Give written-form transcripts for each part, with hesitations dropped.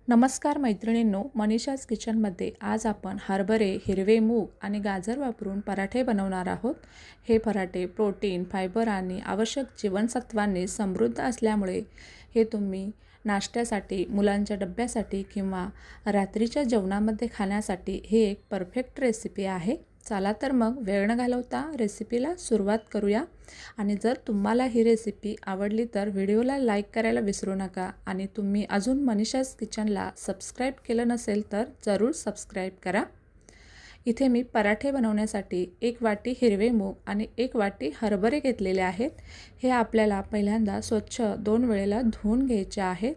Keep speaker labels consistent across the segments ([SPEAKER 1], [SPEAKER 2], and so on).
[SPEAKER 1] नमस्कार मैत्रिणींनो, मनीषाज किचनमध्ये आज आपण हरभरे, हिरवे मूग आणि गाजर वापरून पराठे बनवणार आहोत। हे पराठे प्रोटीन, फायबर आणि आवश्यक जीवनसत्वांनी समृद्ध असल्यामुळे हे तुम्ही नाश्त्यासाठी, मुलांच्या डब्यासाठी किंवा रात्रीच्या जेवणामध्ये खाण्यासाठी हे एक परफेक्ट रेसिपी आहे। चला तर मग वेळ न घालवता रेसिपीला सुरुवात करूया। आणि जर तुम्हाला ही रेसिपी आवडली तर व्हिडिओला लाईक करायला विसरू नका आणि तुम्ही अजून मनीषाज किचनला सबस्क्राईब केलं नसेल तर जरूर सबस्क्राईब करा। इथे मी पराठे बनवण्यासाठी 1 वाटी हिरवे मूग आणि 1 वाटी हरभरे घेतलेले आहेत। हे आपल्याला पहिल्यांदा स्वच्छ 2 वेळेला धुवून घ्यायचे आहेत,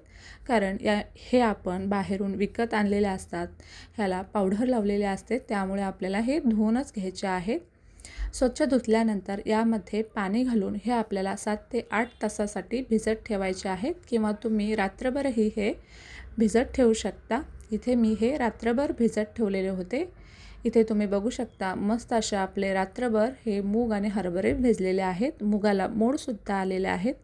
[SPEAKER 1] कारण हे आपण बाहेरून विकत आणलेले असतात। ह्याला पावडर लावलेले असते, त्यामुळे आपल्याला हे धुवूनच घ्यायचे आहेत। स्वच्छ धुतल्यानंतर यामध्ये पाणी घालून हे आपल्याला 7 ते 8 तासासाठी भिजत ठेवायचे आहेत, किंवा तुम्ही रात्रभरही हे भिजत ठेवू शकता। इथे मी हे रात्रभर भिजत ठेवलेले होते। इथे तुम्ही बघू शकता मस्त अशा आपले रात्रभर हे मूग आणि हरभरे भिजलेले आहेत। मुगाला मोडसुद्धा आलेले आहेत।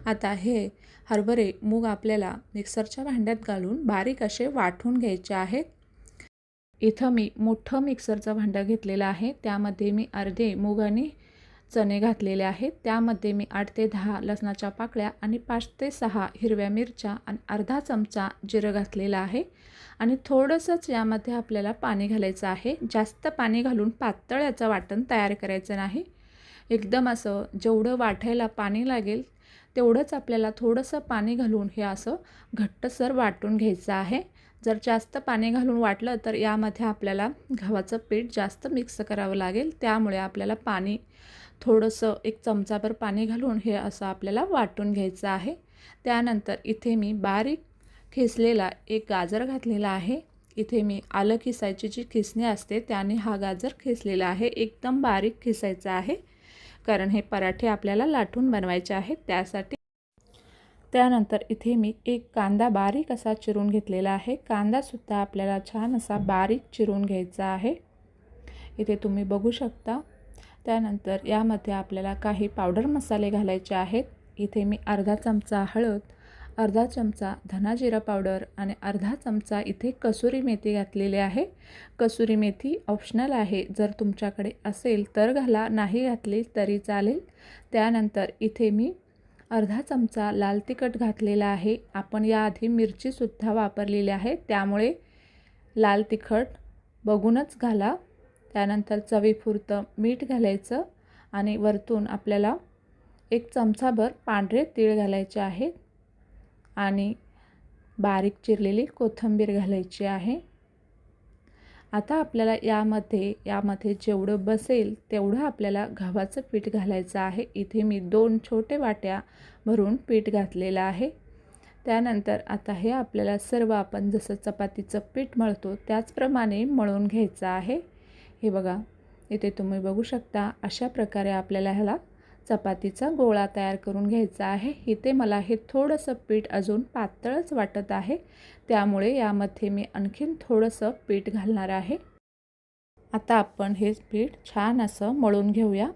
[SPEAKER 1] आता हे हरभरे मूग आपल्याला मिक्सरच्या भांड्यात घालून बारीक असे वाटून घ्यायचे आहेत। इथं मी मोठं मिक्सरचं भांडं घेतलेलं आहे, त्यामध्ये मी अर्धे मूग आणि चणे घातलेले आहेत। त्यामध्ये मी 8 ते 10 लसणाच्या पाकळ्या आणि 5 ते 6 हिरव्या मिरच्या आणि अर्धा चमचा जिरं घातलेलं आहे। आणि थोडंसंच यामध्ये आपल्याला पाणी घालायचं आहे। जास्त पाणी घालून पातळ याचं वाटण तयार करायचं नाही। एकदम असं जेवढं वाटायला पाणी लागेल तेवढंच आपल्याला थोडंसं पाणी घालून हे असं घट्टसर वाटून घ्यायचं आहे। जर जास्त पाणी घालून वाटलं तर यामध्ये आपल्याला गव्हाचं पीठ जास्त मिक्स करावं लागेल, त्यामुळे आपल्याला पाणी थोडंसं 1 चमचाभर पाणी घालून हे असं आपल्याला वाटून घ्यायचं आहे। त्यानंतर इथे मी बारीक खिसलेला 1 गाजर घातलेला आहे। इथे मी आलं खिसायची जी खिसणी असते त्याने हा गाजर खिसलेला आहे। एकदम बारीक खिसायचा आहे, कारण हे पराठे आपल्याला लाटून बनवायचे आहेत त्यासाठी। त्यानंतर इथे मी 1 कांदा बारीक असा चिरून घेतलेला आहे। कांदासुद्धा आपल्याला छान असा बारीक चिरून घ्यायचा आहे, इथे तुम्ही बघू शकता। त्यानंतर यामध्ये आपल्याला काही पावडर मसाले घालायचे आहेत। इथे मी अर्धा चमचा हळद, अर्धा चमचा धना जिरा पावडर आणि अर्धा चमचा इथे कसुरी मेथी घातलेली आहे। कसुरी मेथी ऑप्शनल आहे, जर तुमच्याकडे असेल तर घाला, नाही घातली तरी चालेल। त्यानंतर इथे मी अर्धा चमचा लाल तिखट घातलेला आहे। आपण याआधी मिरचीसुद्धा वापरलेली आहे, त्यामुळे लाल तिखट बघूनच घाला। त्यानंतर चवीपुरतं मीठ घालायचं आणि वरतून आपल्याला 1 चमचाभर पांढरे तीळ घालायचे आहेत आणि बारीक चिरलेली कोथिंबीर घालायची आहे। आता आपल्याला यामध्ये जेवढं बसेल तेवढं आपल्याला गव्हाचं पीठ घालायचं आहे। इथे मी 2 छोटे वाट्या भरून पीठ घातलेलं आहे। त्यानंतर आता हे आपल्याला सर्व आपण जसं चपातीचं पीठ मळतो त्याचप्रमाणे मळून घ्यायचं आहे। हे बघा, इथे तुम्ही बघू शकता अशा प्रकारे आपल्याला ह्याला चपातीचा गोळा तयार करून घ्यायचा आहे। इथे मला हे थोडंसं पीठ अजून पातळच वाटत आहे, त्यामुळे यामध्ये मी आणखीन थोडंसं पीठ घालणार आहे। आता आपण हे पीठ छान असं मळून घेऊया।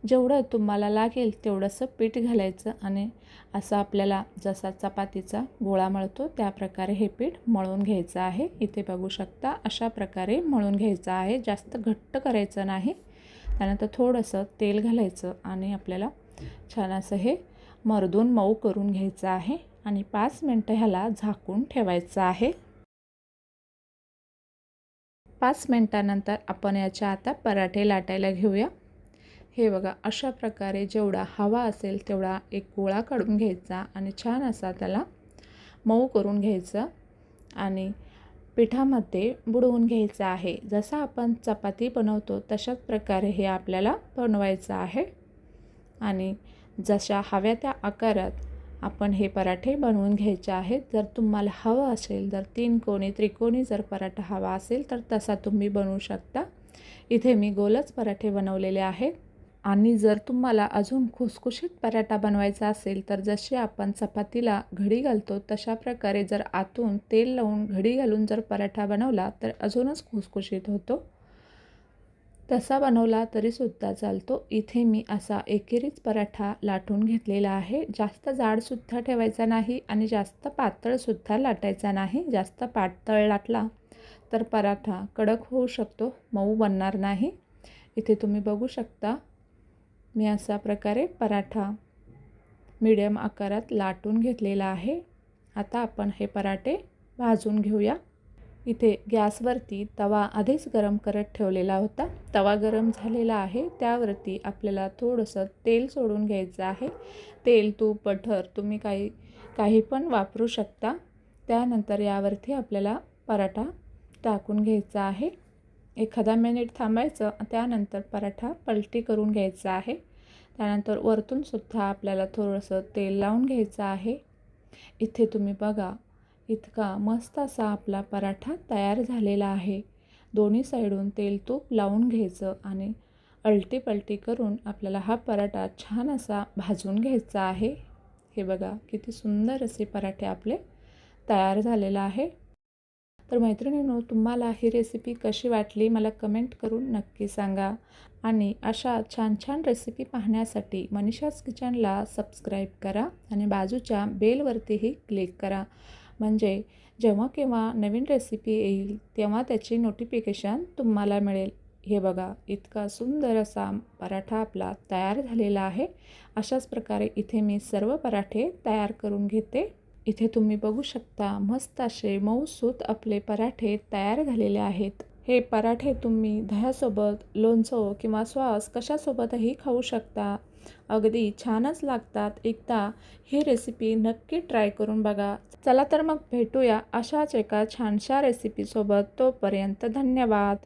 [SPEAKER 1] जेवढं तुम्हाला लागेल तेवढंसं पीठ घालायचं आणि असं आपल्याला जसा चपातीचा गोळा मळतो त्या प्रकारे हे पीठ मळून घ्यायचं आहे। इथे बघू शकता अशा प्रकारे मळून घ्यायचं आहे, जास्त घट्ट करायचं नाही। त्यानंतर थोडंसं तेल घालायचं आणि आपल्याला छान असं हे मर्दून मऊ करून घ्यायचं आहे आणि 5 मिनिटं ह्याला झाकून ठेवायचं आहे। 5 मिनिटानंतर आपण याच्या आता पराठे लाटायला घेऊया। हे बघा, अशा प्रकारे जेवढा हवा असेल तेवढा एक गोळा काढून घ्यायचा आणि छान असा त्याला मऊ करून घ्यायचा आणि पिठामध्ये बुडवून घ्यायचं आहे। जसं आपण चपाती बनवतो तशाच प्रकारे हे आपल्याला बनवायचं आहे आणि जशा हव्या त्या आकारात आपण हे पराठे बनवून घ्यायचे आहेत। जर तुम्हाला हवं असेल, जर 3 कोनी त्रिकोणी जर पराठा हवा असेल तर तसा तुम्ही बनवू शकता। इथे मी गोलच पराठे बनवलेले आहेत। आणि जर तुम्हाला अजून खुसखुशीत पराठा बनवायचा असेल तर जसे आपण चपातीला घडी घालतो तशा प्रकारे जर आतून तेल लावून घडी घालून जर पराठा बनवला तर अजूनच खुसखुशीत होतो। तसा बनवला तरीसुद्धा चालतो. इथे मी असा एकेरीच पराठा लाटून घेतलेला आहे. जास्त जाडसुद्धा ठेवायचा नाही आणि जास्त पातळसुद्धा लाटायचा नाही. जास्त पातळ लाटला तर पराठा कडक होऊ शकतो, मऊ बनणार नाही. इथे तुम्ही बघू शकता मी अशा प्रकारे पराठा मीडियम आकारात लाटून घेतलेला आहे. आता आपण हे पराठे भाजून घेऊया. इथे गॅसवरती तवा आधीच गरम करत ठेवलेला होता. तवा गरम झालेला आहे. त्यावरती आपल्याला थोडंसं तेल सोडून घ्यायचं आहे. तेल, तूप, बटर तुम्ही काही पण वापरू शकता. त्यानंतर यावरती आपल्याला पराठा टाकून घ्यायचा आहे. एखादा मिनिट थांबायचं. त्यानंतर पराठा पलटी करून घ्यायचा आहे. त्यानंतर वरतूनसुद्धा आपल्याला थोडंसं तेल लावून घ्यायचं आहे. इथे तुम्ही बघा, इतका मस्त असा आपला पराठा तयार झालेला आहे. दोन्ही साईडून तेल तूप लावून घ्यायचं आणि अलटी पलटी करून आपल्याला हा पराठा छान असा भाजून घ्यायचा आहे. हे बघा किती सुंदर असे पराठे आपले तयार झालेला आहे. तर मैत्रिणींनो, तुम्हाला ही रेसिपी कशी वाटली मला कमेंट करून नक्की सांगा. आणि अशा छान छान रेसिपी पाहण्यासाठी मनीषाज किचनला सबस्क्राईब करा आणि बाजूच्या बेलवरतीही क्लिक करा. म्हणजे जेव्हा केव्हा नवीन रेसिपी येईल तेव्हा त्याची नोटिफिकेशन तुम्हाला मिळेल. हे बघा इतका सुंदर असा पराठा आपला तयार झालेला आहे. अशाच प्रकारे इथे मी सर्व पराठे तयार करून घेते. इथे तुम्ही बघू शकता मस्त असे मऊसूत आपले पराठे तयार झालेले आहेत. हे पराठे तुम्ही दह्यासोबत, लोणचं किंवा सॉस कशासोबतही खाऊ शकता. अगदी छानच लागतात. एकदा ही रेसिपी नक्की ट्राय करून बघा. चला तर मग भेटूया अशाच एका छानशा रेसिपीसोबत. तोपर्यंत धन्यवाद.